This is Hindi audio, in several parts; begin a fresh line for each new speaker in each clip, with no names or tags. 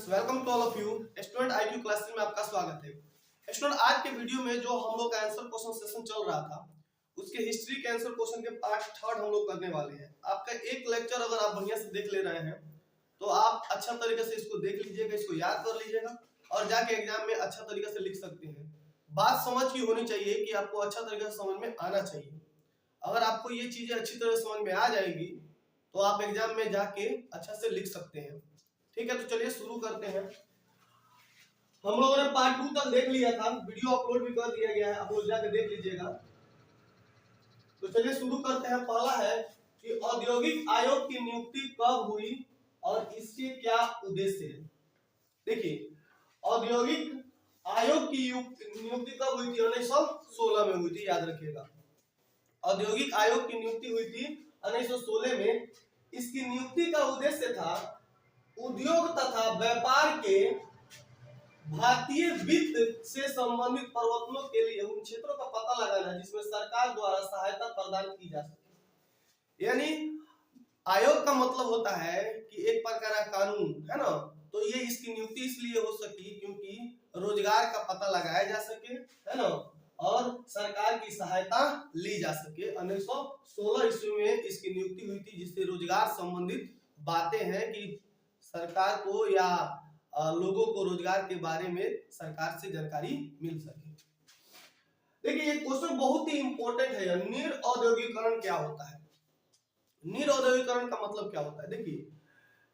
Welcome to all of you student IQ classes में आपका स्वागत है। स्टूडेंट आज के वीडियो में जो हम लोग का आंसर क्वेश्चन सेशन चल रहा था उसके हिस्ट्री के आंसर क्वेश्चन के पार्ट थर्ड हम लोग करने वाले हैं। आपका एक लेक्चर अगर आप बढ़िया से देख ले रहे हैं तो आप अच्छा तरीके से इसको देख लीजिएगा, इसको याद कर लीजिएगा और जाके एग्जाम में अच्छा तरीके से लिख सकते हैं। बात समझ की होनी चाहिए कि आपको अच्छा तरीके से समझ में आना चाहिए। अगर आपको ये चीजें अच्छी तरह समझ में आ जाएगी तो आप एग्जाम में जाके अच्छा से लिख सकते हैं। ठीक है, तो चलिए शुरू करते हैं। हम लोगों ने पार्ट 2 तक देख लिया था, वीडियो अपलोड भी कर दिया गया है, आप लोग जाके देख लीजिएगा। तो चलिए शुरू करते हैं। पहला है कि औद्योगिक आयोग की नियुक्ति कब हुई और इसके क्या उद्देश्य है। देखिए, औद्योगिक आयोग की नियुक्ति कब हुई थी? 1916 में हुई थी, याद रखिएगा। औद्योगिक आयोग की नियुक्ति हुई थी 1916 में। इसकी नियुक्ति का उद्देश्य था उद्योग तथा व्यापार के भारतीय वित्त से संबंधित परिवर्तनों के लिए उन क्षेत्रों का पता लगाना जिसमें सरकार द्वारा सहायता प्रदान की जा सके। यानी आयोग का मतलब होता है कि एक प्रकार का कानून है ना, तो ये इसकी नियुक्ति इसलिए हो सकी क्योंकि रोजगार का पता लगाया जा सके, है ना, और सरकार की सहायता ली जा सके। 1916 ईस्वी में इसकी नियुक्ति हुई थी जिससे रोजगार संबंधित बातें हैं कि सरकार को या लोगों को रोजगार के बारे में सरकार से जानकारी मिल सके। देखिए, ये क्वेश्चन बहुत ही इंपॉर्टेंट है। निरौद्योगीकरण क्या होता है? निरौद्योगीकरण का मतलब क्या होता है? देखिए,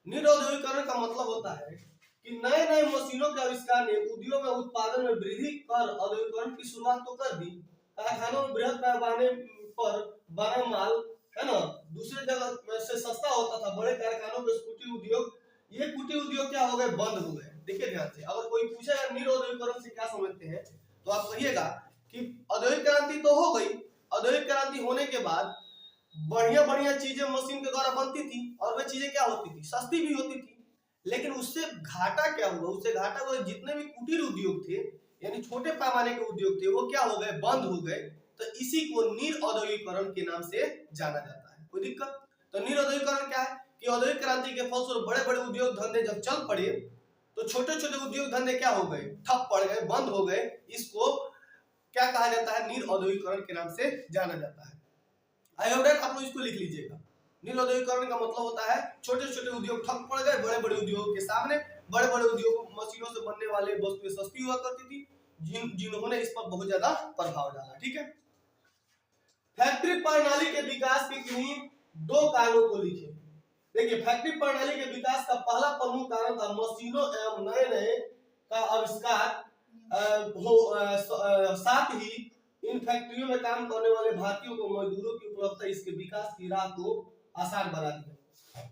निरौद्योगीकरण का मतलब होता है कि नए नए मशीनों के आविष्कार ने उद्योग में उत्पादन में वृद्धि कर औद्योगीकरण की शुरुआत तो कर दी। कारखानों में बृहद पैमाने पर बना माल, है ना, दूसरे जगह से सस्ता होता था। बड़े कारखानों के कुटीर उद्योग, ये कुटीर उद्योग क्या हो गए? बंद हो गए। देखिए ध्यान से, अगर कोई पूछेगा निरौद्योगीकरण से क्या समझते हैं तो आप कहिएगा कि औद्योगिक क्रांति तो हो गई। औद्योगिक क्रांति होने के बाद बढ़िया बढ़िया चीजें मशीन के द्वारा बनती थी और वे चीजें क्या होती थी? सस्ती भी होती थी। लेकिन उससे घाटा क्या हुआ? उससे घाटा हुआ जितने भी कुटीर उद्योग थे यानी छोटे पैमाने के उद्योग थे वो क्या हो गए? बंद हो गए। तो इसी को निरौद्योगीकरण के नाम से जाना जाता है। कोई दिक्कत? तो निरौद्योगीकरण क्या है कि औद्योगिक क्रांति के फलस्वरूप बड़े बड़े उद्योग धंधे जब चल पड़े तो छोटे छोटे उद्योग धंधे क्या हो गए? ठप पड़ गए, बंद हो गए। इसको क्या कहा जाता है? निरौद्योगीकरण के नाम से जाना जाता है। आई होप दैट आप लोग इसको लिख लीजिएगा। निरौद्योगीकरण का मतलब होता है छोटे छोटे उद्योग ठप पड़ गए, बड़े बड़े उद्योगों के सामने बड़े बड़े उद्योग मशीनों से बनने वाले वस्तुएं सस्ती हुआ करती थी जिन्होंने इस पर बहुत ज्यादा प्रभाव डाला। ठीक है, फैक्ट्री प्रणाली के विकास के किन्हीं दो कारणों को लिखें। देखिए, फैक्ट्री प्रणाली के विकास का पहला प्रमुख कारण था मशीनों एवं नए नए का आविष्कार। साथ ही इन फैक्ट्रियों में काम करने वाले भारतीयों को मजदूरों की उपलब्धता इसके विकास की राह को आसान बना दिया।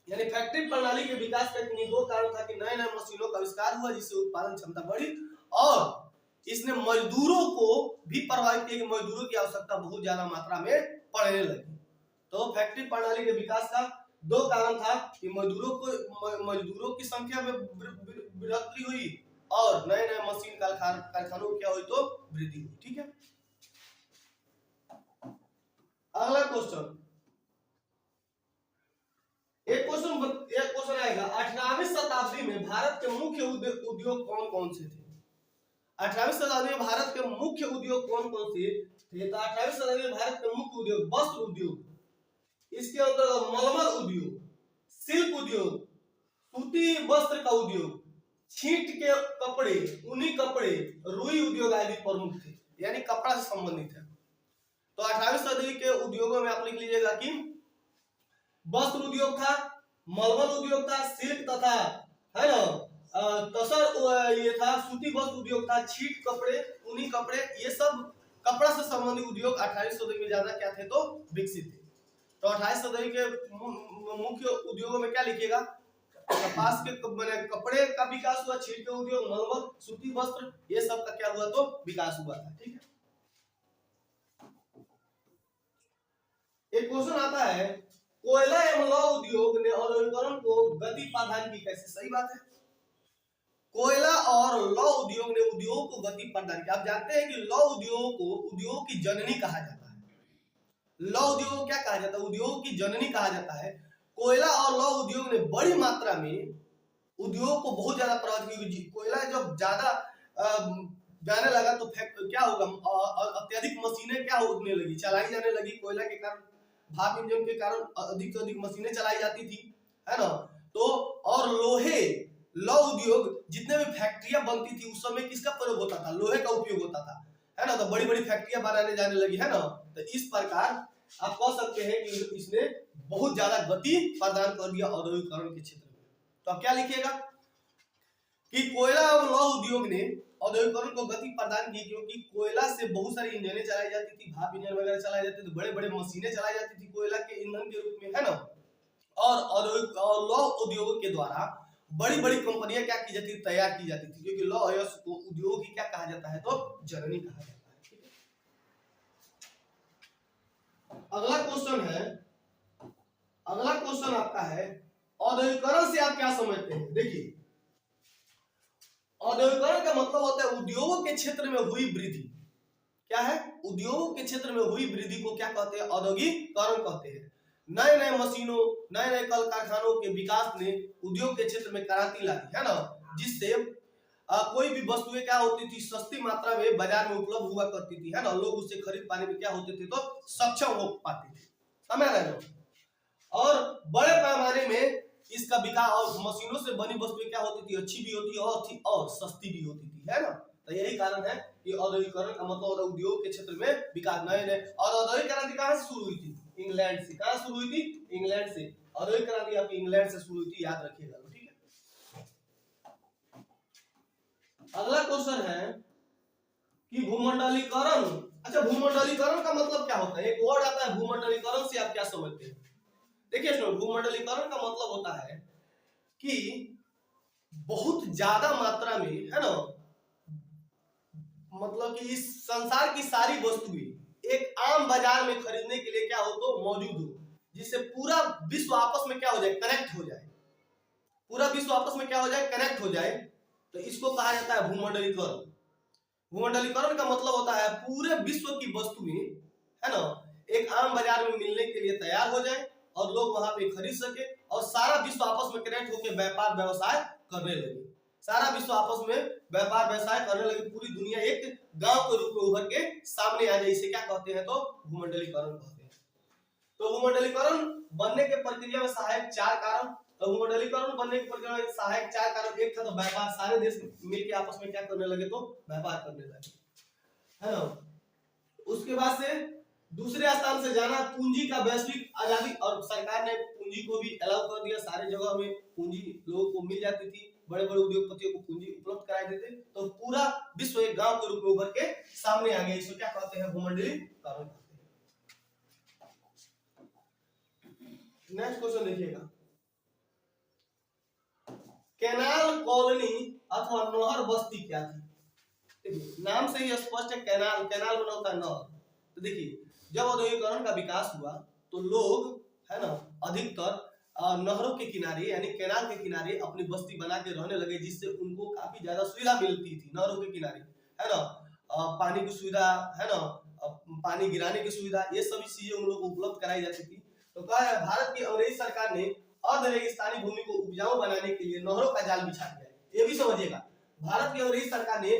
यानी फैक्ट्री प्रणाली के विकास का दो कारण था कि नए नए मशीनों का आविष्कार हुआ जिससे उत्पादन क्षमता बढ़ी और इसने मजदूरों को भी प्रभावित किया कि मजदूरों की आवश्यकता बहुत ज्यादा मात्रा में पड़ने लगी। तो फैक्ट्री प्रणाली के विकास का दो कारण था कि मजदूरों की संख्या में वृद्धि हुई और नए नए मशीन कारखानों क्या हुई? तो वृद्धि हुई। ठीक है, अगला क्वेश्चन, एक क्वेश्चन आएगा 18वीं शताब्दी में भारत के मुख्य उद्योग कौन कौन से थे? 18वीं शताब्दी में भारत के मुख्य उद्योग कौन कौन से थे? तो 18वीं शताब्दी में भारत के मुख्य उद्योग वस्त्र उद्योग, इसके अंतर्गत मलमल उद्योग, शिल्प उद्योग, सूती वस्त्र का उद्योग, छींट के कपड़े, ऊनी कपड़े, रुई उद्योग आदि प्रमुख थे। यानी कपड़ा से संबंधित है। तो 18वीं सदी के उद्योगों में आप लिख लीजिएगा कि वस्त्र उद्योग था, मलमल उद्योग था, शिल्प तथा, है ना, तसर ये था, सूती वस्त्र उद्योग था, छींट कपड़े, ऊनी कपड़े, ये सब कपड़ा से संबंधित उद्योग 18वीं सदी में ज्यादा क्या थे? तो विकसित थे। तो 28 सदी के मुख्य उद्योगों में क्या लिखिएगा? कपास के कपड़े का विकास हुआ, छींट के उद्योग, मलमल, सूती वस्त्र, ये सब का क्या हुआ? तो विकास हुआ था। ठीक है, एक क्वेश्चन आता है कोयला एवं लौह उद्योग ने औद्योगिकरण को गति प्रदान की कैसे? सही बात है, कोयला और लौह उद्योग ने उद्योग को गति प्रदान की। आप जानते हैं कि लौह उद्योग को उद्योग की जननी कहा जाता है। लौह उद्योग को क्या कहा जाता है? उद्योग की जननी कहा जाता है। कोयला और लौह उद्योग ने बड़ी मात्रा में उद्योग को बहुत ज्यादा प्रभावित की। कोयला जब ज्यादा जाने लगा तो क्या होगा, अत्यधिक मशीनें क्या होने लगी, चलाई जाने लगी कोयला के कारण, भाप इंजन के कारण अधिक से अधिक मशीनें चलाई जाती थी, है ना। तो और लोहे, लौह उद्योग, जितने भी फैक्ट्रियां बनती थी उस समय किसका प्रयोग होता था, लोहे का उपयोग होता था, है ना। तो बड़ी बड़ी फैक्ट्रियां बनाने जाने लगी, है ना। तो इस प्रकार आप कह सकते हैं कि इसने बहुत ज्यादा गति प्रदान कर दिया औद्योगिकरण के क्षेत्र में। तो आप क्या लिखिएगा कि कोयला और लौह उद्योग ने औद्योगिकरण को गति प्रदान की, क्योंकि कोयला से बहुत सारी इंजनें चलाई जाती थी, भाप इंजन वगैरह चलाई जाती थी, बड़े बड़े मशीनें चलाई जाती थी कोयला के ईंधन के रूप में, है ना। और औद्योगिक और लौह उद्योग के द्वारा बड़ी बड़ी कंपनियां क्या की जाती थी, तैयार की जाती थी, क्योंकि लौह उद्योग ही क्या कहा जाता है, तो जननी कहा जाता है। अगला क्वेश्चन आपका है औद्योगिकरण से आप क्या समझते हैं। देखिए, औद्योगिकरण का मतलब होता है उद्योगों के क्षेत्र में हुई वृद्धि। क्या है, उद्योगों के क्षेत्र में हुई वृद्धि को क्या कहते हैं, औद्योगिकरण कहते हैं। नए नए मशीनों, नए नए कल कारखानों के विकास ने उद्योग के क्षेत्र में क्रांति ला दी, है ना, जिससे कोई भी वस्तुएं क्या होती थी, सस्ती मात्रा में बाजार में उपलब्ध हुआ करती थी, है ना। लोग उसे खरीद पाने में क्या होते थे, तो सक्षम हो पाते थे, समझ रहे हो। और बड़े पैमाने में इसका विकास, और मशीनों से बनी वस्तुएं क्या होती थी, अच्छी भी होती है और सस्ती भी होती थी, है ना। तो यही कारण है कि औद्योगिकरण का मतलब उद्योग के क्षेत्र में विकास। नए नए और औद्योगिक क्रांति कहां से शुरू हुई थी, इंग्लैंड से। कहां शुरू हुई थी, इंग्लैंड से। औद्योगिक क्रांति आपकी इंग्लैंड से शुरू हुई थी, याद रखिएगा, ठीक है। अगला क्वेश्चन है कि भूमंडलीकरण। अच्छा, भूमंडलीकरण का मतलब क्या होता है, एक वर्ड आता है भूमंडलीकरण से आप क्या समझते हैं। देखिए सुनो, भूमंडलीकरण का मतलब होता है कि बहुत ज्यादा मात्रा में, है ना, मतलब कि इस संसार की सारी वस्तुएं एक आम बाजार में खरीदने के लिए क्या हो, तो मौजूद हो, जिससे पूरा विश्व आपस में क्या हो जाए, कनेक्ट हो जाए, पूरा विश्व आपस में क्या हो जाए, कनेक्ट हो जाए। तो इसको कहा जाता है भूमंडलीकरण। भूमंडलीकरण का मतलब होता है पूरे विश्व की वस्तुएं, है ना, एक आम बाजार में मिलने के लिए तैयार हो जाए और लोग वहां पे खरीद सके और सारा विश्व आपस में कनेक्ट होकर व्यापार व्यवसाय करने लगे। सारा विश्व आपस में व्यापार व्यवसाय करने लगे, पूरी दुनिया एक गांव के रूप में उभर के सामने आ जाए। इसे क्या कहते हैं, तो भूमंडलीकरण कहते हैं। तो भूमंडलीकरण बनने के प्रक्रिया में सहायक चार कारण, तो भूमंडलीकरण बनने की प्रक्रिया में सहायक चार कारण, एक था तो व्यापार, सारे देश मिलकर आपस में क्या करने लगे, तो व्यापार करने लगे, है ना। उसके बाद से दूसरे स्थान से जाना, पूंजी का वैश्विक आजादी, और सरकार ने पूंजी को भी अलाउ कर दिया, सारे जगह में पूंजी लोगों को मिल जाती थी, बड़े बड़े उद्योगपतियों को पूंजी उपलब्ध कराए देते, तो पूरा विश्व एक गांव के रूप में उभर के सामने आ गया। इसको क्या कहते हैं, भूमंडलीकरण। नेक्स्ट क्वेश्चन देखिएगा, कैनाल कॉलोनी अथवा नहर बस्ती क्या थी। देखिए, नाम से ही स्पष्ट है, कैनाल, कैनाल बना होता है नहर। तो देखिए, जब औद्योगिकरण का विकास हुआ तो लोग, है ना, अधिकतर नहरों के किनारे यानी कैनाल के किनारे अपनी बस्ती बना के रहने लगे, जिससे उनको काफी ज्यादा सुविधा मिलती थी नहरों के किनारे, है ना। पानी की सुविधा, है ना, पानी गिराने की सुविधा, ये सभी चीजें उन लोगों को उपलब्ध कराई जाती थी। तो कहा है भारत की अंग्रेजी सरकार ने अर्ध रेगिस्तानी भूमि को उपजाऊ बनाने के लिए नहरों का जाल बिछा दिया है। ये भी समझिएगा, भारत की अंग्रेजी सरकार ने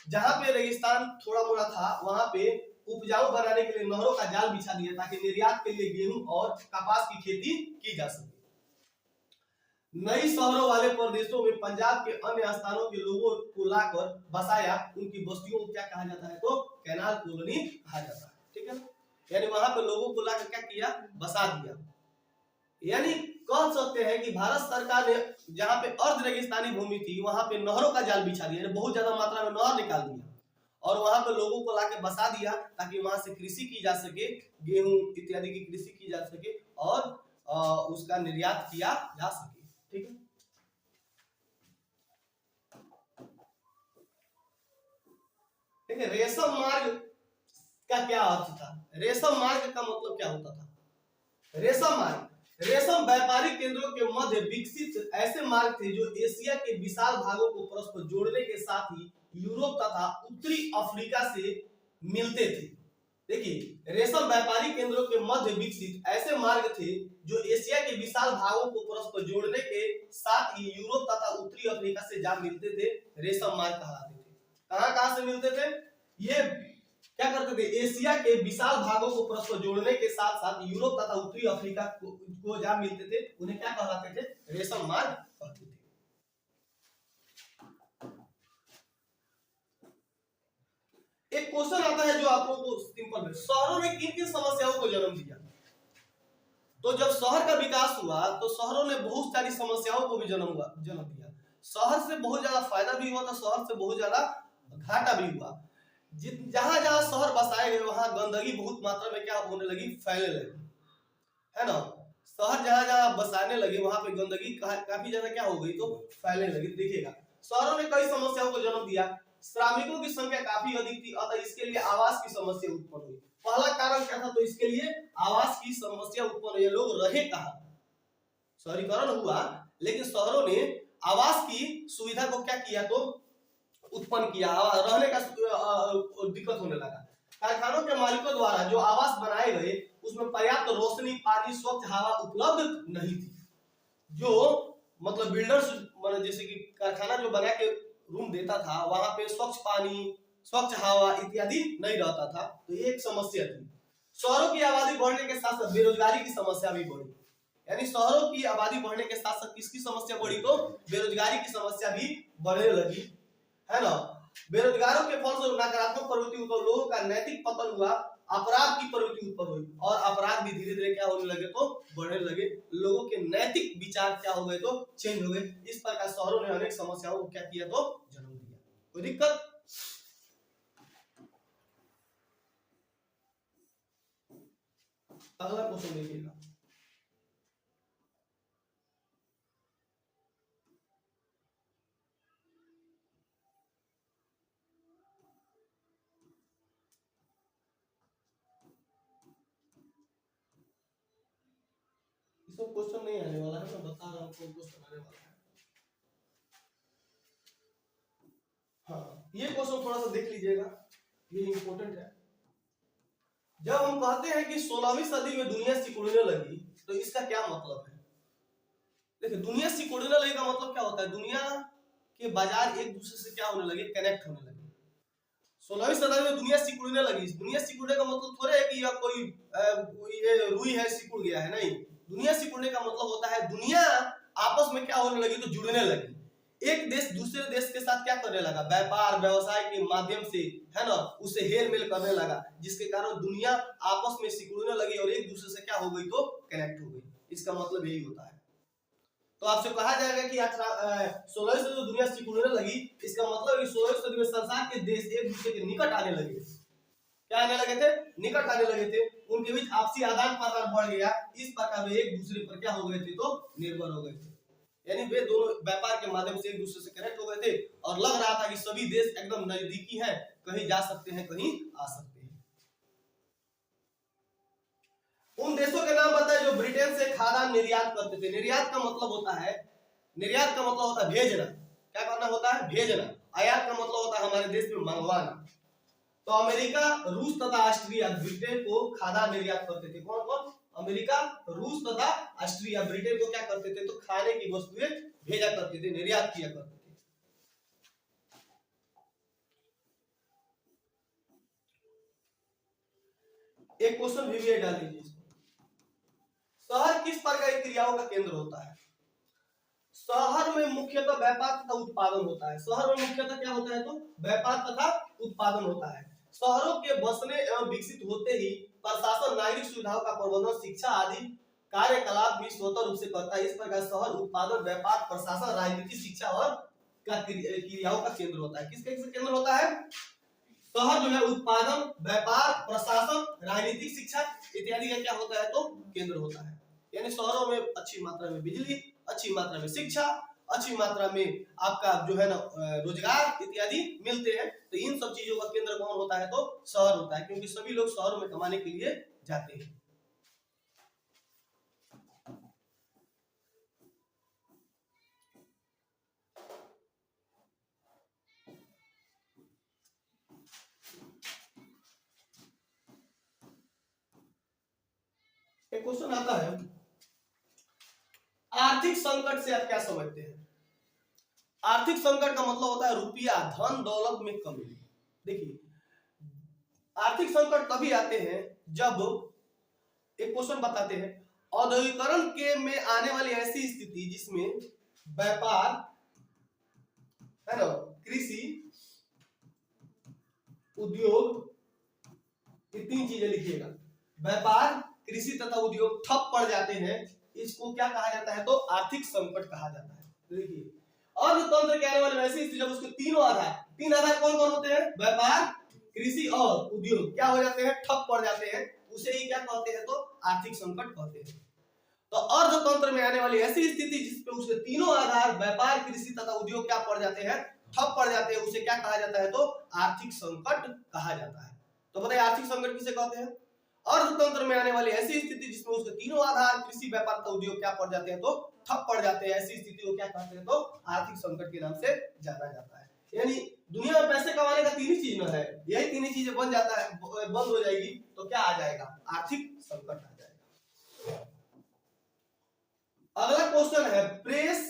जहां पे रेगिस्तान थोड़ा मोड़ा था वहां पे उपजाऊ बनाने के लिए नहरों का जाल बिछा दिया, ताकि निर्यात के लिए गेहूं और कपास की खेती की जा सके। नई शहरों वाले प्रदेशों में पंजाब के अन्य स्थानों के लोगों को लाकर बसाया, उनकी बस्तियों को क्या कहा जाता है, तो कैनाल कॉलोनी कहा जाता है, ठीक है ना। यानी वहां पे लोगों को लाकर क्या किया, बसा दिया। यानी कह सकते हैं कि भारत सरकार ने जहां पे अर्ध रेगिस्तानी भूमि थी वहां पे नहरों का जाल बिछा दिया, बहुत ज्यादा मात्रा में नहर निकाल दिया और वहां पे लोगों को लाके बसा दिया, ताकि वहां से कृषि की जा सके, गेहूं इत्यादि की कृषि की जा सके और उसका निर्यात किया जा सके, ठीक है। ठीक है, रेशम मार्ग का क्या अर्थ था, रेशम मार्ग का मतलब क्या होता था। रेशम मार्ग, रेशम व्यापारिक केंद्रों के मध्य विकसित ऐसे मार्ग थे जो एशिया के विशाल भागों को परस्पर जोड़ने के साथ ही यूरोप तथा उत्तरी अफ्रीका से मिलते थे। देखिए, रेशम व्यापारी केंद्रों के मध्य विकसित ऐसे मार्ग थे जो एशिया के विशाल भागों को परस्पर जोड़ने के साथ ही यूरोप तथा उत्तरी अफ्रीका से जा मिलते थे। रेशम मार्ग कहलाते थे। कहां कहां से मिलते थे? ये क्या करते थे? एशिया के विशाल भागों को परस्पर जोड़ने के साथ साथ यूरोप तथा उत्तरी अफ्रीका को जा मिलते थे। उन्हें क्या कहलाते थे? रेशम मार्ग कहते थे। एक क्वेश्चन आता है जो आप लोगों को सिंपल है, शहरों ने किन किन समस्याओं को जन्म दिया? तो जब शहर का विकास हुआ तो शहरों ने बहुत सारी समस्याओं को भी जन्म दिया। शहर से बहुत ज्यादा फायदा भी हुआ था, शहर से बहुत ज्यादा घाटा भी हुआ। जहां जहां शहर बसाए गए वहां गंदगी बहुत मात्रा में क्या होने लगी? फैलने लगी, है ना। शहर जहां जहां बसाने लगे वहां पे गंदगी काफी ज्यादा क्या हो गई? तो फैलने लगी। देखिएगा, शहरों ने कई समस्याओं को जन्म दिया। श्रमिकों की संख्या काफी अधिक थी, अतः इसके लिए आवास की समस्या उत्पन्न हुई। पहला कारण क्या था? तो इसके लिए आवास की समस्या उत्पन्न हुई। लोग रहे कहां? शहरीकरण हुआ लेकिन शहरों ने आवास की सुविधा को क्या किया? तो उत्पन्न किया, रहने का दिक्कत होने लगा। कारखानों के मालिकों द्वारा जो आवास बनाए गए उसमें पर्याप्त रोशनी, पानी, स्वच्छ हवा उपलब्ध नहीं थी। जो मतलब बिल्डर्स जैसे कि कारखाना जो बना के रूम देता था वहां पे स्वच्छ पानी, स्वच्छ हवा इत्यादि नहीं रहता था, तो एक समस्या थी। शहरों की आबादी बढ़ने के साथ साथ बेरोजगारी की समस्या भी बढ़ी। यानी शहरों की आबादी बढ़ने के साथ साथ किसकी समस्या बढ़ी? तो बेरोजगारी की समस्या भी बढ़ने लगी, है ना। बेरोजगारों के फलस्वरूप नकारात्मक प्रवृत्ति उत्पन्न, लोगों का नैतिक पतन हुआ, अपराध की प्रवृत्ति उत्पन्न हुई और अपराध भी धीरे धीरे क्या होने लगे? तो बढ़ने लगे। लोगों के नैतिक विचार क्या हो गए? तो चेंज हो गए। इस प्रकार शहरों ने अनेक समस्याओं को क्या किया? तो जन्म दिया। कोई दिक्कत? अगला क्वेश्चन देखिएगा। इसमें क्वेश्चन नहीं आने वाला है, मैं बता रहा हूँ कौन क्वेश्चन आने वाला है। हाँ, ये क्वेश्चन थोड़ा सा देख लीजिएगा, ये इंपॉर्टेंट है। जब हम कहते हैं कि 16वीं सदी में दुनिया सिकुड़ने लगी तो इसका क्या मतलब है? देखिए, दुनिया सिकुड़ने लगे का मतलब क्या होता है? दुनिया के बाजार एक दूसरे से क्या होने लगे? कनेक्ट होने लगे। 16वीं सदी में दुनिया सिकुड़ने लगी। दुनिया सिकुड़ने का मतलब थोड़ा है कि अब कोई ये रुई है सिकुड़ गया है, नहीं। दुनिया सिकुड़ने का मतलब होता है दुनिया आपस में क्या होने लगी? तो जुड़ने लगी। एक देश दूसरे देश के साथ क्या करने लगा? व्यापार व्यवसाय के माध्यम से, है ना, उससे हेर मेल करने लगा, जिसके कारण दुनिया आपस में सिकुड़ने लगी और एक दूसरे से क्या हो गई? तो कनेक्ट हो गई। इसका मतलब यही होता है। तो आपसे कहा जाएगा कि 16वीं सदी में दुनिया सिकुड़ने लगी, इसका मतलब 16वीं सदी में संसार के देश एक दूसरे के निकट आने लगे। क्या आने लगे थे? निकट आने लगे थे। उनके बीच आपसी आदान प्रदान बढ़ गया। इस प्रकार वे एक दूसरे पर क्या हो गए थे? तो निर्भर हो गए थे। यानी वे दोनों व्यापार के माध्यम से एक दूसरे से कनेक्ट हो गए थे और लग रहा था कि सभी देश एकदम नजदीकी हैं, कहीं जा सकते हैं, कहीं आ सकते हैं। उन देशों के नाम बताए जो ब्रिटेन से खाद्यान्न निर्यात करते थे। निर्यात का मतलब होता है, निर्यात का मतलब होता है भेजना। क्या करना होता है? भेजना। आयात का मतलब होता है हमारे देश में मंगवाना। तो अमेरिका, रूस तथा ऑस्ट्रिया ब्रिटेन को खाद्यान्न निर्यात करते थे। कौन कौन? अमेरिका, रूस तथा ऑस्ट्रिया ब्रिटेन को क्या करते थे? तो खाने की वस्तुएं भेजा करते थे, निर्यात किया करते थे। एक क्वेश्चन भी डाल दीजिए। शहर किस प्रकार की क्रियाओं का केंद्र होता है? शहर में मुख्यतः व्यापार तथा उत्पादन होता है। शहर में मुख्यतः क्या होता है? तो व्यापार तथा उत्पादन होता है। शहरों के बसने एवं विकसित होते ही प्रशासन नागरिक सुविधाओं का प्रबंधन, शिक्षा आदि कार्यकलाप भी स्वतंत्र रूप से करता है। इस प्रकार शहर उत्पादन, व्यापार, प्रशासन, राजनीति, शिक्षा और क्रियाओं का केंद्र होता है। किसका केंद्र होता है? शहर जो है उत्पादन, व्यापार, प्रशासन, राजनीतिक, शिक्षा इत्यादि का क्या होता है? तो केंद्र होता है। यानी शहरों में अच्छी मात्रा में बिजली, अच्छी मात्रा में शिक्षा, अच्छी मात्रा में आपका जो है ना रोजगार इत्यादि मिलते हैं। तो इन सब चीजों का केंद्र कौन होता है? तो शहर होता है, क्योंकि सभी लोग शहरों में कमाने के लिए जाते हैं। एक क्वेश्चन आता है, आर्थिक संकट से आप क्या समझते हैं? आर्थिक संकट का मतलब होता है रुपया, धन दौलत में कमी। देखिए, आर्थिक संकट तभी आते हैं जब, एक क्वेश्चन बताते हैं, औद्योगिकरण के में आने वाली ऐसी स्थिति जिसमें व्यापार, है ना, कृषि, उद्योग, ये तीन चीजें लिखिएगा, व्यापार, कृषि तथा उद्योग ठप पड़ जाते हैं, इसको क्या कहा जाता है? तो आर्थिक संकट कहा जाता है। देखिए, अर्थतंत्र के आने वाले वैसी स्थिति जब उसके तीनों आधार, तीन आधार कौन कौन होते हैं? व्यापार, कृषि और उद्योग क्या हो जाते हैं? ठप पड़ जाते हैं, उसे ही क्या कहते हैं? तो आर्थिक संकट कहते हैं। तो अर्थतंत्र में आने वाली ऐसी स्थिति जिसपे उसके तीनों आधार व्यापार, कृषि तथा उद्योग क्या पड़ जाते हैं? ठप पड़ जाते हैं, उसे क्या कहा जाता है? तो आर्थिक संकट कहा जाता है। तो बताइए आर्थिक संकट किसे कहते हैं? अर्थतंत्र में आने वाली ऐसी स्थिति जिसमें उसके तीनों आधार कृषि, व्यापार तथा उद्योग क्या पड़ जाते हैं? तो ठप पड़ जाते हैं, ऐसी स्थिति को क्या कहते हैं? तो आर्थिक संकट के नाम से जाना जाता है। यानी दुनिया में पैसे कमाने का तीन ही चीज है, यही तीन ही चीजें बन जाता है, बंद हो जाएगी तो क्या आ जाएगा? आर्थिक संकट आ जाएगा। अगला क्वेश्चन है प्रेस,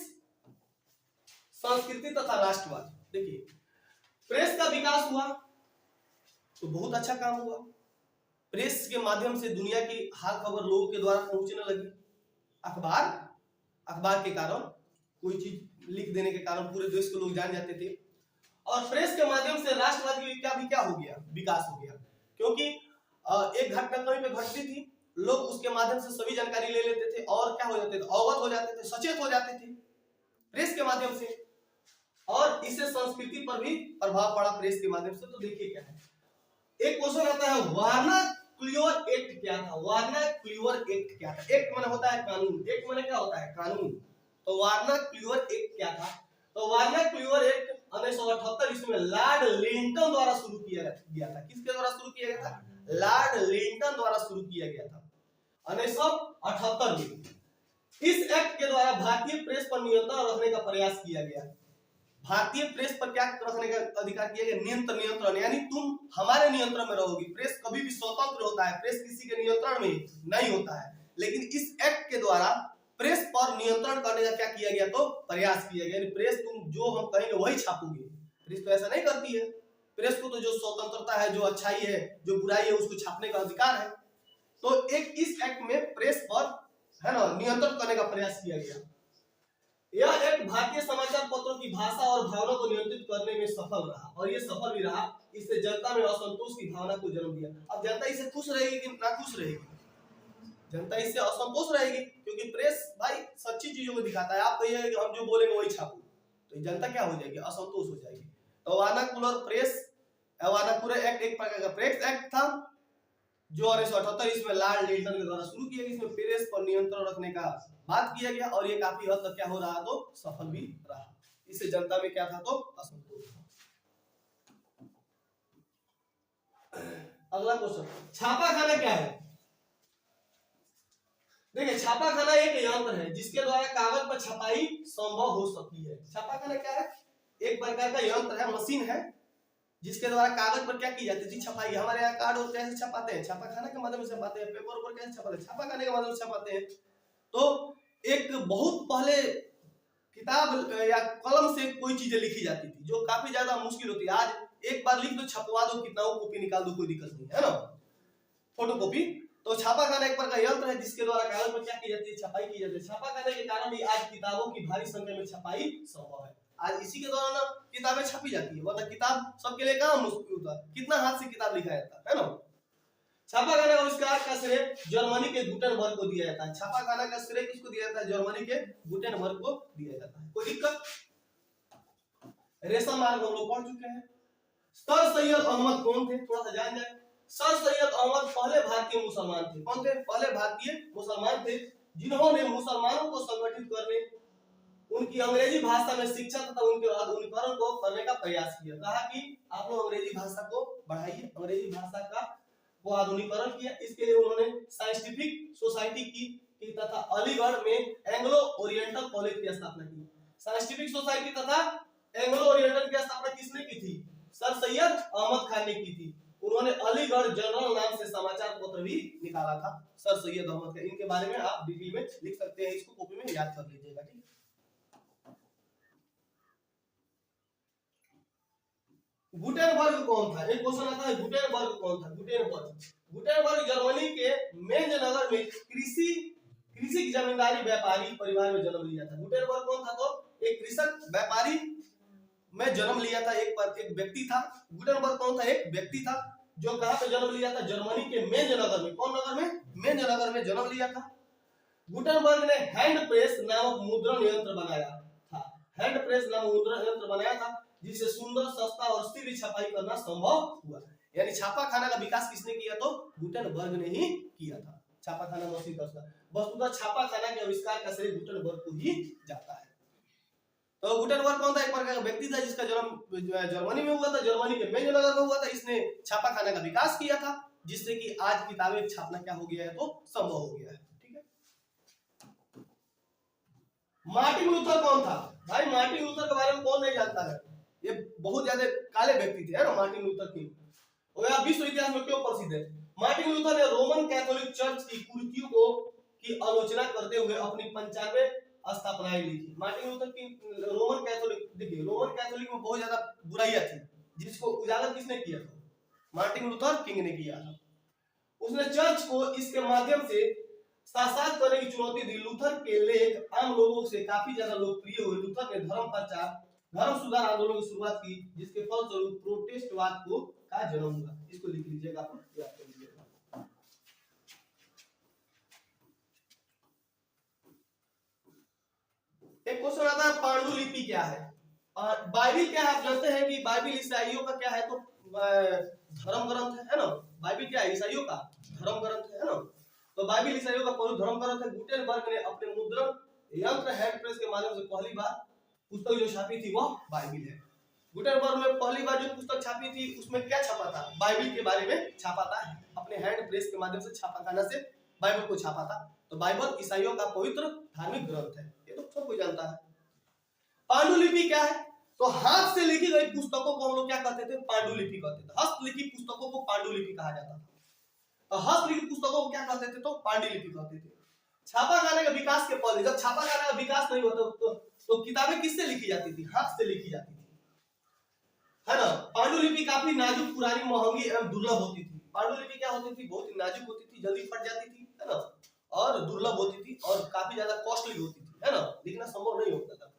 संस्कृति तथा राष्ट्रवाद। देखिए, प्रेस का विकास हुआ तो बहुत अच्छा काम हुआ, प्रेस के माध्यम से दुनिया की हाल खबर लोगों के द्वारा पहुंचने लगी। अखबार के कारण, कोई चीज लिख देने के कारण पूरे देश के लोग जान जाते थे। और प्रेस के माध्यम से राष्ट्रवाद की क्या हो गया? विकास हो गया, क्योंकि एक घटना कहीं पे घटती थी, लोग उसके माध्यम से सभी जानकारी ले लेते थे और क्या हो जाते थे? अवगत हो जाते थे, सचेत हो जाते थे प्रेस के माध्यम से। और इससे संस्कृति पर भी प्रभाव पड़ा प्रेस के माध्यम से। तो देखिए क्या है, एक क्वेश्चन आता है, वर्नाक्युलर एक्ट क्या था? वर्नाक्युलर एक्ट क्या था? एक्ट माने होता है कानून, एक्ट माने क्या होता है? कानून। तो वर्नाक्युलर एक्ट क्या था? तो वर्नाक्युलर एक्ट 1978 इसमें लॉर्ड लिंटन द्वारा शुरू किया गया था। किसके द्वारा शुरू किया गया था? लॉर्ड लिंटन द्वारा शुरू किया गया था 1978 में। इस एक्ट के द्वारा भारतीय प्रेस पर नियंत्रण रखने का प्रयास किया गया। भारतीय प्रेस पर क्या रखने का अधिकार किया गया? नियंत्रण, यानी तुम हमारे नियंत्रण में रहोगी। प्रेस कभी भी स्वतंत्र होता है, प्रेस किसी के नियंत्रण में नहीं होता है। लेकिन इस एक्ट के द्वारा प्रेस पर नियंत्रण करने का क्या किया गया? तो प्रयास किया गया। प्रेस तुम जो हम कहेंगे वही छापोगे। प्रेस तो ऐसा नहीं करती है, प्रेस को तो जो स्वतंत्रता है, जो अच्छाई है, जो बुराई है, उसको छापने का अधिकार है। तो एक इस एक्ट में प्रेस पर, है ना, नियंत्रण करने का प्रयास किया गया। यह एक भारतीय समाचार पत्रों की भाषा और भावना को नियंत्रित करने में सफल रहा, और ये सफल भी रहा। इससे जनता में असंतोष की भावना को जन्म दिया। अब जनता इससे खुश रहेगी कि नाखुश रहेगी? जनता इससे असंतोष रहेगी, क्योंकि प्रेस भाई सच्ची चीजों को दिखाता है। आप कहिए कि हम जो बोलेंगे वही छापो, तो जनता क्या हो जाएगी? असंतोष हो जाएगी। तो वर्नाक्युलर प्रेस, वर्नाक्युलर एक्ट एक प्रकार का प्रेस एक्ट था जो 1978 इसमें लॉर्ड लिंटन के द्वारा शुरू किया गया। इसमें प्रेस पर नियंत्रण रखने का बात किया गया, और ये काफी हद तक क्या हो रहा? तो सफल भी रहा। इससे जनता में क्या था? तो असंतोष था। अगला क्वेश्चन, छापाखाना क्या है? देखिए, छापाखाना एक यंत्र है जिसके द्वारा कागज पर छपाई संभव हो सकती है। छापाखाना क्या है? एक प्रकार का यंत्र है, मशीन है, जिसके द्वारा कागज पर क्या की जाती है? छपाई। हमारे यहाँ कार्ड और कैसे छपाते हैं? छापाखाना के माध्यम से छपाते हैं। पेपर पर कैसे छपाते हैं? छापाखाने के माध्यम से छपाते हैं। तो एक बहुत पहले किताब या कलम से कोई चीजें लिखी जाती थी, जो काफी ज्यादा मुश्किल होती है। आज एक बार लिख दो, छपवा दो, कितना कॉपी निकाल दो, कोई दिक्कत नहीं है ना, फोटोकॉपी। तो छापाखाना एक प्रकार का यंत्र है जिसके द्वारा कागज पर क्या की जाती है? छपाई की जाती है। छापाखाने के कारण ही आज किताबों की भारी संख्या में छपाई संभव है। आज इसी के द्वारा ना किताबें छपी जाती है, वरना किताब सबके लिए कहाँ मुश्किल होता है? कितना हाथ से किताब लिखा जाता है ना। छापाखाना का आविष्कार का श्रेय जर्मनी के गुटेनबर्ग को दिया जाता है। छापाखाना का श्रेय किसको दिया जाता है? जर्मनी के गुटेनबर्ग को दिया जाता है। कोई दिक्कत? रेशम मार्ग हम लोग पढ़ चुके हैं। सर सैयद अहमद कौन थे? थोड़ा सा जान जाए। सर सैयद अहमद पहले भारतीय मुसलमान थे। कौन थे? पहले भारतीय मुसलमान थे, जिन्होंने मुसलमानों को संगठित करने, उनकी अंग्रेजी भाषा में शिक्षा तथा उनके आधुनिकीकरण को करने का प्रयास किया। कहा कि आप लोग अंग्रेजी भाषा को बढ़ाइए, अंग्रेजी भाषा का वो आधुनिकीकरण किया। इसके लिए उन्होंने साइंटिफिक सोसाइटी की तथा अलीगढ़ में एंग्लो ओरिएंटल कॉलेज की स्थापना की। साइंटिफिक सोसाइटी तथा एंग्लो ओरिएंटल की स्थापना किसने की थी? सर सैयद अहमद खान ने की थी। उन्होंने अलीगढ़ जनरल नाम से समाचार पत्र भी निकाला था, सर सैयद अहमद का। इनके बारे में आप डिटेल में लिख सकते हैं, इसको कॉपी में याद कर लीजिएगा, ठीक है। गुटेनबर्ग कौन था? एक क्वेश्चन आता है, गुटेनबर्ग कौन था? गुटेनबर्ग जर्मनी के मेंज नगर में कृषि की जमींदारी व्यापारी परिवार में जन्म लिया था। गुटेनबर्ग कौन था? तो एक कृषक व्यापारी में जन्म लिया था, एक व्यक्ति था। गुटेनबर्ग कौन था? एक व्यक्ति था जो कहां पे जन्म लिया था? जर्मनी के मेंज नगर में। कौन नगर में? मेंज नगर में जन्म लिया था। गुटेनबर्ग ने हैंड प्रेस नामक मुद्रण यंत्र बनाया था। हैंड प्रेस नामक मुद्रण यंत्र बनाया था जिससे सुंदर, सस्ता और शीघ्र छपाई करना संभव हुआ। यानी छापाखाना का विकास किसने किया? तो गुटेनबर्ग ने ही किया था। छापाखाना मशीन का वस्तुतः छापाखाना के आविष्कार का श्रेय गुटेनबर्ग को ही जाता है। तो गुटेनबर्ग कौन था? एक प्रकार का व्यक्ति था जिसका जन्म जर्मनी में हुआ था, जर्मनी के मेंज नगर में हुआ था। इसने छापाखाना का विकास किया था जिससे कि आज किताबें छापना क्या हो गया है? तो संभव हो गया है, ठीक है। मार्टिन लूथर कौन था? भाई मार्टिन लूथर के बारे में कौन नहीं जानता है? ये बहुत ज्यादा काले व्यक्ति थे, है ना, मार्टिन लूथर किंग। और आप विश्व इतिहास में क्यों प्रसिद्ध है? मार्टिन लूथर ने रोमन कैथोलिक चर्च की कुरीतियों की आलोचना करते हुए अपनी 95 स्थापनाएं ली थी। Martin Luther king Roman Catholic, देखिए रोमन कैथोलिक में बहुत ज्यादा बुराइयां थी जिसको उजागर किसने किया था? मार्टिन लूथर किंग ने किया था। उसने चर्च को इसके माध्यम से शासन करने की चुनौती दी। लूथर के लेख आम लोगों से काफी ज्यादा लोकप्रिय हुए। लूथर ने धर्म सुधार आंदोलन की शुरुआत की जिसके फलस्वरूप प्रोटेस्टेंटवाद का जन्म हुआ। इसको लिख लीजिएगा, याद कर लीजिएगा। एक क्वेश्चन आता है, पांडुलिपि क्या है? बाइबिल क्या है? आप जानते हैं कि बाइबिल ईसाइयों का क्या है? तो धर्म ग्रंथ है ना। बाइबिल क्या है? ईसाइयों का धर्म ग्रंथ है ना। तो बाइबिल ईसाइयों का पवित्र धर्म ग्रंथ है। गुटेनबर्ग ने अपने मुद्रण यंत्र हैंड प्रेस के माध्यम से पहली बार पुस्तक जो छापी थी वह बाइबिल है। गुटेनबर्ग में पहली बार जो पुस्तक छापी थी उसमें क्या छपा था? बाइबिल के बारे में छापा था। अपने हैंड प्रेस के माध्यम से छापाखाना से बाइबल को छापा था। तो बाइबल ईसाइयों का पवित्र धार्मिक ग्रंथ है, ये तो सब कोई जानता है। पांडुलिपि क्या है? तो हाथ से लिखी गई पुस्तकों को हम लोग क्या कहते थे? पांडुलिपि कहते थे। हस्तलिखित पुस्तकों को पांडुलिपि कहा जाता था। तो हस्तलिखित पुस्तकों को क्या कहते थे? तो पांडुलिपि कहते थे। छापाखाने के विकास के पहले, जब छापाखाने का विकास नहीं होता तो किताबें किससे लिखी जाती थी? हाथ से लिखी जाती थी, है ना। पांडुलिपि काफी नाजुक, पुरानी, महंगी एवं दुर्लभ होती थी। पांडुलिपि क्या होती थी? बहुत ही नाजुक होती थी, जल्दी फट जाती थी, है ना, और दुर्लभ होती थी और काफी ज्यादा कॉस्टली होती थी, है ना, लिखना संभव नहीं होता था।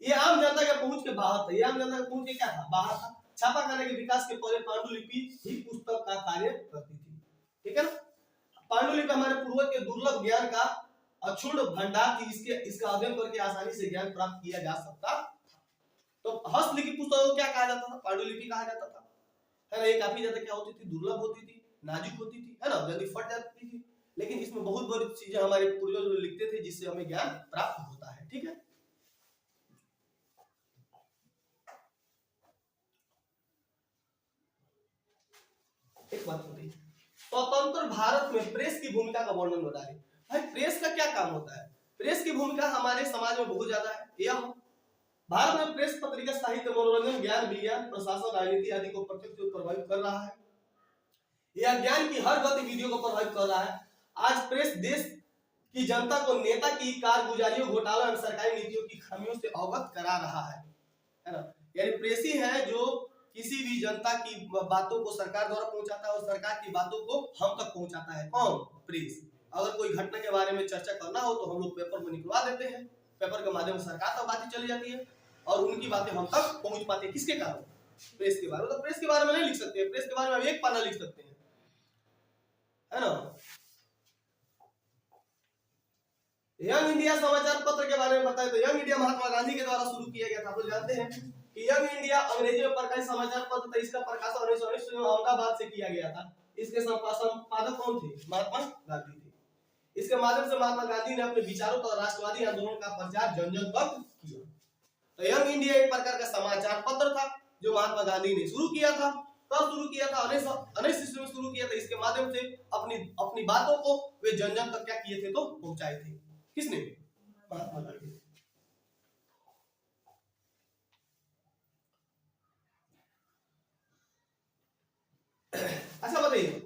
ये आम जनता के पहुंच के बाहर था। ये आम जनता के पहुंच के क्या था? बाहर था। छापाखाने के विकास के पहले पांडुलिपि ही पुस्तक का कार्य करती थी, ठीक है ना। पांडुलिपि हमारे पूर्वज के दुर्लभ ज्ञान का अक्षुण्ण भंडार थी। इसका अध्ययन करके आसानी से ज्ञान प्राप्त किया जा सकता था। तो हस्तलिखित पुस्तकों को क्या कहा जाता था? पांडुलिपि कहा जाता था, है ना। ये काफी ज्यादा क्या होती थी? दुर्लभ होती थी, नाजुक होती थी, है ना, जल्दी फट जाती थी। लेकिन इसमें बहुत बड़ी चीजें हमारे पूर्वज लिखते थे जिससे हमें ज्ञान प्राप्त होता है, ठीक है। एक बात बताइए, स्वतंत्र भारत में प्रेस की भूमिका का वर्णन बताइए। भाई प्रेस का क्या काम होता है? प्रेस की भूमिका हमारे समाज में बहुत ज्यादा है। यह भारत में प्रेस पत्रिका साहित्य, मनोरंजन, ज्ञान, विज्ञान, प्रशासन, राजनीति आदि को प्रत्यक्ष रूप से प्रभावित कर रहा है। यह ज्ञान की हर गतिविधियों को प्रभावित कर रहा है। आज प्रेस देश की जनता को नेता की कारगुजारियों, घोटालों और सरकारी नीतियों की खामियों से अवगत करा रहा है ना। यानी प्रेस ही है जो किसी भी जनता की बातों को सरकार द्वारा पहुंचाता है और सरकार की बातों को हम तक पहुंचाता है। कौन? प्रेस। अगर कोई घटना के बारे में चर्चा करना हो तो हम लोग पेपर में निकलवा देते हैं, पेपर के माध्यम से सरकार तक बातें चली जाती है और उनकी बातें हम तक पहुंच पाती है। किसके कारण? प्रेस के बारे में। तो प्रेस के बारे में नहीं लिख सकते, प्रेस के बारे में एक पन्ना लिख सकते हैं, है ना। यंग इंडिया समाचार पत्र के बारे में बताएं तो यंग इंडिया महात्मा गांधी के द्वारा शुरू किया गया था। आप जानते हैं कि यंग इंडिया अंग्रेजी में प्रकाशित समाचार पत्र था। इसका प्रकाशन 1919 में अहमदाबाद से किया गया था। इसके संपादक कौन थे? महात्मा गांधी थे। इसके माध्यम से महात्मा गांधी ने अपने विचारों और राष्ट्रवादी आंदोलन का प्रचार जन जन तक किया। तो यंग इंडिया एक प्रकार का समाचार पत्र था जो महात्मा गांधी ने शुरू किया था। कब शुरू किया था? 1919 में शुरू किया था। इसके माध्यम से अपनी बातों को वे जन जन तक क्या किए थे? तो पहुंचाए थे। किसने? महात्मा गांधी। अच्छा बताइए,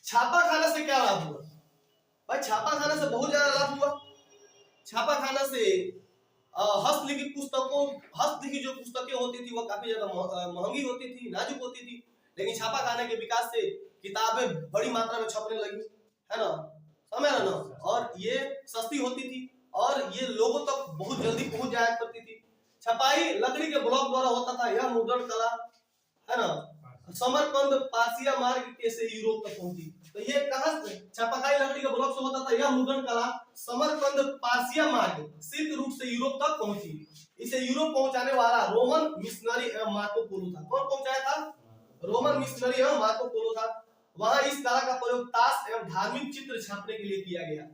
छापा खाना से क्या लाभ हुआ? भाई छापा खाना से बहुत ज्यादा लाभ हुआ। छापा खाना से हस्तलिखित जो पुस्तकें होती थी वह काफी ज्यादा महंगी होती थी, नाजुक होती थी, लेकिन छापा खाने के विकास से किताबें बड़ी मात्रा में छपने लगी, है ना, समझ रहे ना, और ये सस्ती होती थी और ये लोगों तक बहुत जल्दी पहुंच जाया करती थी। छपाई लकड़ी के ब्लॉक द्वारा होता था। यह मुद्रण कला, है ना, समरकंद पारसिया मार्ग के से यूरोप तक पहुंची। तो ये कहां से? छपाई लकड़ी के ब्लॉक से होता था। यह मुद्रण कला समरकंद पारसिया मार्ग सिल्क रूट से यूरोप तक पहुंची। इसे यूरोप पहुंचाने वाला रोमन मिशनरी एवं मार्को पोलो था। कौन पहुंचाया था? रोमन मिशनरी एवं मार्को पोलो था। वहां इस कला का प्रयोग ताश एवं धार्मिक चित्र छापने के लिए किया गया।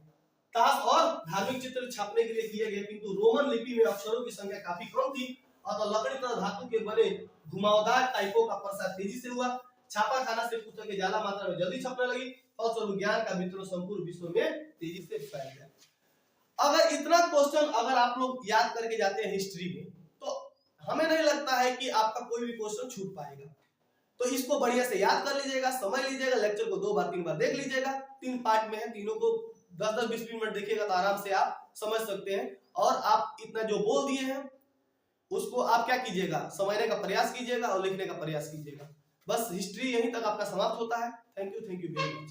ताश और धार्मिक चित्र छापने के लिए किया गया, किंतु रोमन लिपि में अक्षरों की संख्या काफी कम थी और लकड़ी तथा धातु के बने घुमावदार टाइपों का प्रसार तेजी से हुआ। छापा खाना से पुस्तकें ज्यादा मात्रा में जल्दी छपने लगी और विज्ञान का वितरण संपूर्ण विश्व में तेजी से फैल गया। अगर इतना क्वेश्चन अगर आप लोग याद करके जाते हैं हिस्ट्री में, तो हमें नहीं लगता है कि आपका कोई भी क्वेश्चन छूट पाएगा। तो इसको बढ़िया से याद कर लीजिएगा, समझ लीजिएगा, लेक्चर को 2 बार 3 बार देख लीजिएगा। 3 पार्ट में है, तीनों को 10-10 20 मिनट देखिएगा तो आराम से आप समझ सकते हैं। और आप इतना जो बोल दिए हैं उसको आप क्या कीजिएगा, समझने का प्रयास कीजिएगा और लिखने का प्रयास कीजिएगा। बस हिस्ट्री यहीं तक आपका समाप्त होता है। Thank you very much.